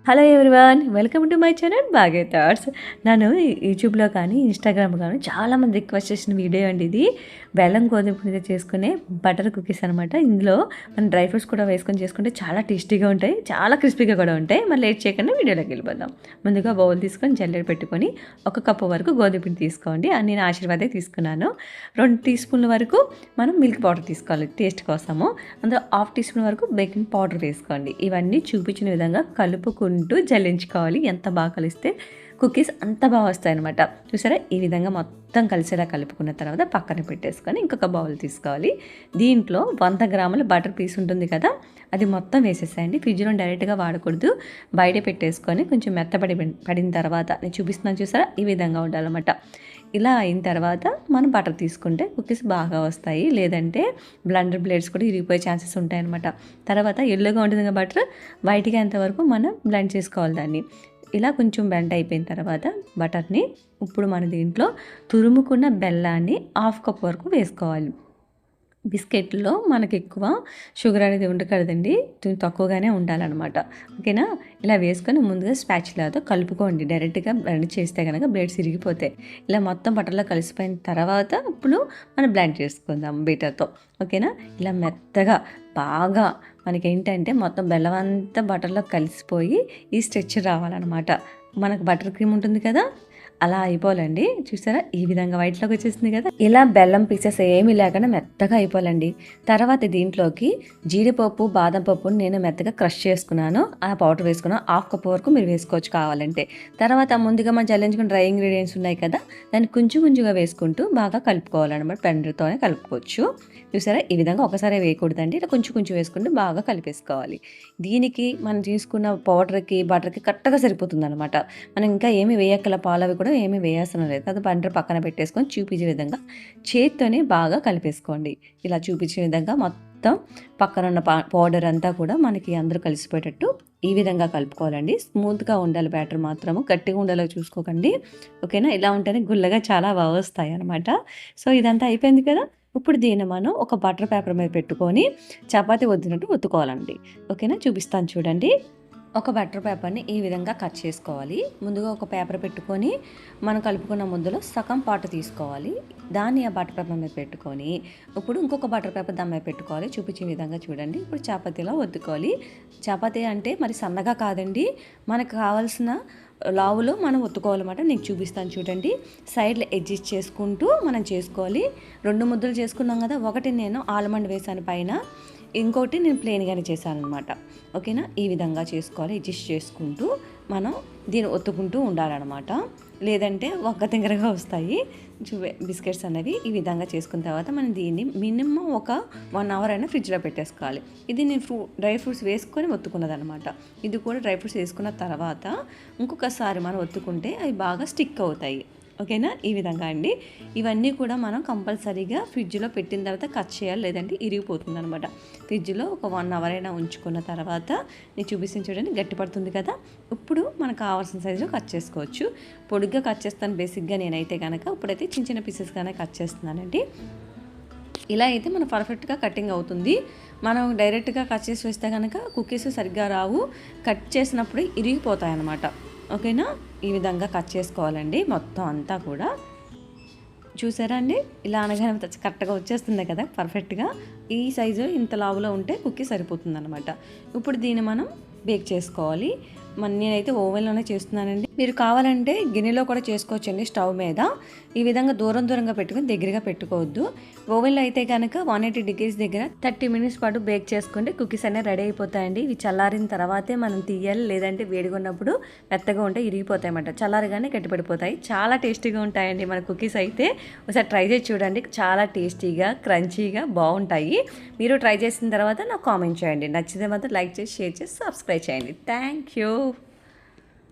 Hello everyone, welcome to my channel బాగే thoughts. నేను యూట్యూబ్లో కానీ ఇన్స్టాగ్రామ్ కానీ చాలామంది రిక్వెస్ట్ చేసిన వీడియో అండి ఇది. బెల్లం గోధుమ పిండితో చేసుకునే బటర్ కుకీస్ అనమాట. ఇందులో మనం డ్రై ఫ్రూట్స్ కూడా వేసుకొని చేసుకుంటే చాలా టేస్టీగా ఉంటాయి, చాలా క్రిస్పీగా కూడా ఉంటాయి. మరి లేట్ చేయకుండా వీడియోలోకి వెళ్ళిపోదాం. ముందుగా బౌల్ తీసుకొని జల్లెడ పెట్టుకొని 1 కప్పు వరకు గోధుమ పిండి తీసుకోండి. నేను ఆశీర్వాదే తీసుకున్నాను. 2 టీ స్పూన్ల వరకు మనం మిల్క్ పౌడర్ తీసుకోవాలి టేస్ట్ కోసము. అందులో 1/2 టీ స్పూన్ వరకు బేకింగ్ పౌడర్ వేసుకోండి. ఇవన్నీ చూపించిన విధంగా కలుపుకుంటూ జల్లించుకోవాలి. ఎంత బాగా కలిస్తే కుకీస్ అంత బాగా వస్తాయి అనమాట. చూసారా, ఈ విధంగా మొత్తం కలిసేలా కలుపుకున్న తర్వాత పక్కన పెట్టేసుకొని ఇంకొక బౌల్ తీసుకోవాలి. దీంట్లో 100 గ్రాముల బటర్ పీస్ ఉంటుంది కదా, అది మొత్తం వేసేసేయండి. ఫ్రిడ్జ్లో డైరెక్ట్గా వాడకూడదు, బయట పెట్టేసుకొని కొంచెం పడిన తర్వాత నేను చూపిస్తున్నాను చూసారా, ఈ విధంగా ఉండాలన్నమాట. ఇలా అయిన తర్వాత మనం బటర్ తీసుకుంటే కుకీస్ బాగా వస్తాయి. లేదంటే బ్లెండర్ బ్లేడ్స్ కూడా ఇరిగిపోయే ఛాన్సెస్ ఉంటాయన్నమాట. తర్వాత ఎల్లోగా ఉంటుంది కదా బటర్, వైట్గా అంతవరకు మనం బ్లెండ్ చేసుకోవాలి దాన్ని. ఇలా కొంచెం బెండ్ అయిపోయిన తర్వాత బటర్ని ఇప్పుడు మన దీంట్లో తురుముకున్న బెల్లాన్ని 1/2 కప్ వరకు వేసుకోవాలి. బిస్కెట్లో మనకి ఎక్కువ షుగర్ అనేది ఉండకూడదండి, తక్కువగానే ఉండాలన్నమాట. ఓకేనా, ఇలా వేసుకొని ముందుగా స్పాచులాతో కలుపుకోండి. డైరెక్ట్గా బ్లెండ్ చేస్తే కనుక బ్లేడ్స్ ఇరిగిపోతాయి. ఇలా మొత్తం బటర్లో కలిసిపోయిన తర్వాత ఇప్పుడు మనం బ్లెండ్ చేసుకుందాం బీటర్తో. ఓకేనా, ఇలా మెత్తగా బాగా మనకి ఏంటంటే మొత్తం బెల్లం అంతా బటర్లో కలిసిపోయి ఈ స్ట్రెచర్ రావాలన్నమాట. మనకు బటర్ క్రీమ్ ఉంటుంది కదా, అలా అయిపోవాలండి. చూసారా, ఈ విధంగా వైట్లోకి వచ్చేసింది కదా. ఇలా బెల్లం పీసెస్ ఏమీ లేకుండా మెత్తగా అయిపోవాలండి. తర్వాత దీంట్లోకి జీడిపప్పు, బాదం పప్పును నేను మెత్తగా క్రష్ చేసుకున్నాను. ఆ పౌడర్ వేసుకున్నాను. 1/2 కప్ వరకు మీరు వేసుకోవచ్చు కావాలంటే. తర్వాత ముందుగా మనం జల్లించుకున్న డ్రై ఇంగ్రీడియంట్స్ ఉన్నాయి కదా, దాన్ని కొంచెం కొంచెంగా వేసుకుంటూ బాగా కలుపుకోవాలన్నమాట. బ్లెండర్తోనే కలుపుకోవచ్చు. చూసారా, ఈ విధంగా ఒకసారి వేయకూడదండి, ఇలా కొంచెం కొంచెం వేసుకుంటూ బాగా కలిపేసుకోవాలి. దీనికి మనం తీసుకున్న పౌడర్కి బటర్కి కరెక్ట్గా సరిపోతుంది అనమాట. మనం ఇంకా ఏమి వేయక్కల, పాలవి కూడా ఏమీ వేయాల్సిన లేదు. అది బండర్ పక్కన పెట్టేసుకొని చూపించే విధంగా చేత్తోనే బాగా కలిపేసుకోండి. ఇలా చూపించే విధంగా మొత్తం పక్కన ఉన్న పౌడర్ అంతా కూడా మనకి అందరూ కలిసిపోయేటట్టు ఈ విధంగా కలుపుకోవాలండి. స్మూత్గా ఉండాలి బ్యాటర్, మాత్రము గట్టిగా ఉండాలో చూసుకోకండి. ఓకేనా, ఇలా ఉంటేనే గుల్లగా చాలా బాగా వస్తాయి అనమాట. సో ఇదంతా అయిపోయింది కదా. ఇప్పుడు దీన్ని మనం ఒక బటర్ పేపర్ మీద పెట్టుకొని చపాతీ వద్దినట్టు ఒత్తుకోవాలండి. ఓకేనా, చూపిస్తాను చూడండి. ఒక బటర్ పేపర్ని ఈ విధంగా కట్ చేసుకోవాలి. ముందుగా ఒక పేపర్ పెట్టుకొని మనం కలుపుకున్న ముద్దలో సగం పాటు తీసుకోవాలి. దాన్ని ఆ బటర్ పేపర్ మీద పెట్టుకొని ఇప్పుడు ఇంకొక బటర్ పేపర్ దాని మీద పెట్టుకోవాలి. చూపించే విధంగా చూడండి. ఇప్పుడు చపాతీలో ఒత్తుకోవాలి. చపాతీ అంటే మరి సన్నగా కాదండి, మనకు కావాల్సిన లావులో మనం ఒత్తుకోవాలన్నమాట. నేను చూపిస్తాను చూడండి. సైడ్లో అడ్జస్ట్ చేసుకుంటూ మనం చేసుకోవాలి. 2 ముద్దలు చేసుకున్నాం కదా, ఒకటి నేను ఆల్మండ్ వేసాను పైన, ఇంకోటి నేను ప్లెయిన్గానే చేశాను అనమాట. ఓకేనా, ఈ విధంగా చేసుకోవాలి. అడ్జస్ట్ చేసుకుంటూ మనం దీన్ని ఒత్తుకుంటూ ఉండాలన్నమాట. లేదంటే ఒక్క తింగరగా వస్తాయి బిస్కెట్స్ అనేవి. ఈ విధంగా చేసుకున్న తర్వాత మనం దీన్ని మినిమం ఒక 1 అవర్ అయినా ఫ్రిడ్జ్లో పెట్టేసుకోవాలి. ఇది నేను డ్రై ఫ్రూట్స్ వేసుకొని ఒత్తుకున్నదనమాట. ఇది కూడా డ్రై ఫ్రూట్స్ వేసుకున్న తర్వాత ఇంకొకసారి మనం ఒత్తుకుంటే అవి బాగా స్టిక్ అవుతాయి. ఓకేనా, ఈ విధంగా అండి. ఇవన్నీ కూడా మనం కంపల్సరీగా ఫ్రిడ్జ్లో పెట్టిన తర్వాత కట్ చేయాలి, లేదంటే ఇరిగిపోతుంది అనమాట. ఫ్రిడ్జ్లో ఒక 1 అవర్ అయినా ఉంచుకున్న తర్వాత నేను చూపిస్తాను చూడండి, గట్టి పడుతుంది కదా. ఇప్పుడు మనకు కావాల్సిన సైజులో కట్ చేసుకోవచ్చు. పొడిగ్గా కట్ చేస్తాను బేసిక్గా నేనైతే కనుక. ఇప్పుడైతే చిన్న చిన్న పీసెస్గానే కట్ చేస్తున్నానండి. ఇలా అయితే మన పర్ఫెక్ట్గా కటింగ్ అవుతుంది. మనం డైరెక్ట్గా కట్ చేసి వేస్తే కనుక కుకీస్ సరిగ్గా రావు, కట్ చేసినప్పుడు ఇరిగిపోతాయి అన్నమాట. ఓకేనా, ఈ విధంగా కట్ చేసుకోవాలండి మొత్తం అంతా కూడా. చూసారా అండి, ఇలా అనగానే కరెక్ట్గా వచ్చేస్తుంది కదా పర్ఫెక్ట్గా. ఈ సైజు ఇంత లావులో ఉంటే కుకీ సరిపోతుంది అనమాట. ఇప్పుడు దీన్ని మనం బేక్ చేసుకోవాలి. నేనైతే ఓవెన్లోనే చేస్తున్నానండి. మీరు కావాలంటే గిన్నెలో కూడా చేసుకోవచ్చండి, స్టవ్ మీద. ఈ విధంగా దూరంగా పెట్టుకొని దగ్గరగా పెట్టుకోవద్దు. ఓవెన్లో అయితే కనుక 180 డిగ్రీస్ దగ్గర 30 మినిట్స్ పాటు బేక్ చేసుకుంటే కుకీస్ అనేవి రెడీ అయిపోతాయండి. ఇవి చల్లారిన తర్వాతే మనం తీయాలి, లేదంటే వేడిగా ఉన్నప్పుడు మెత్తగా ఉంటే ఇరిగిపోతాయి అన్నమాట. చల్లారిగానే గట్టిపడిపోతాయి. చాలా టేస్టీగా ఉంటాయండి మన కుకీస్ అయితే. ఒకసారి ట్రై చేసి చూడండి, చాలా టేస్టీగా క్రంచీగా బాగుంటాయి. మీరు ట్రై చేసిన తర్వాత నాకు కామెంట్ చేయండి. నచ్చితే మాత్రం లైక్ చేసి, షేర్ చేసి, సబ్స్క్రైబ్ చేయండి. Thank you.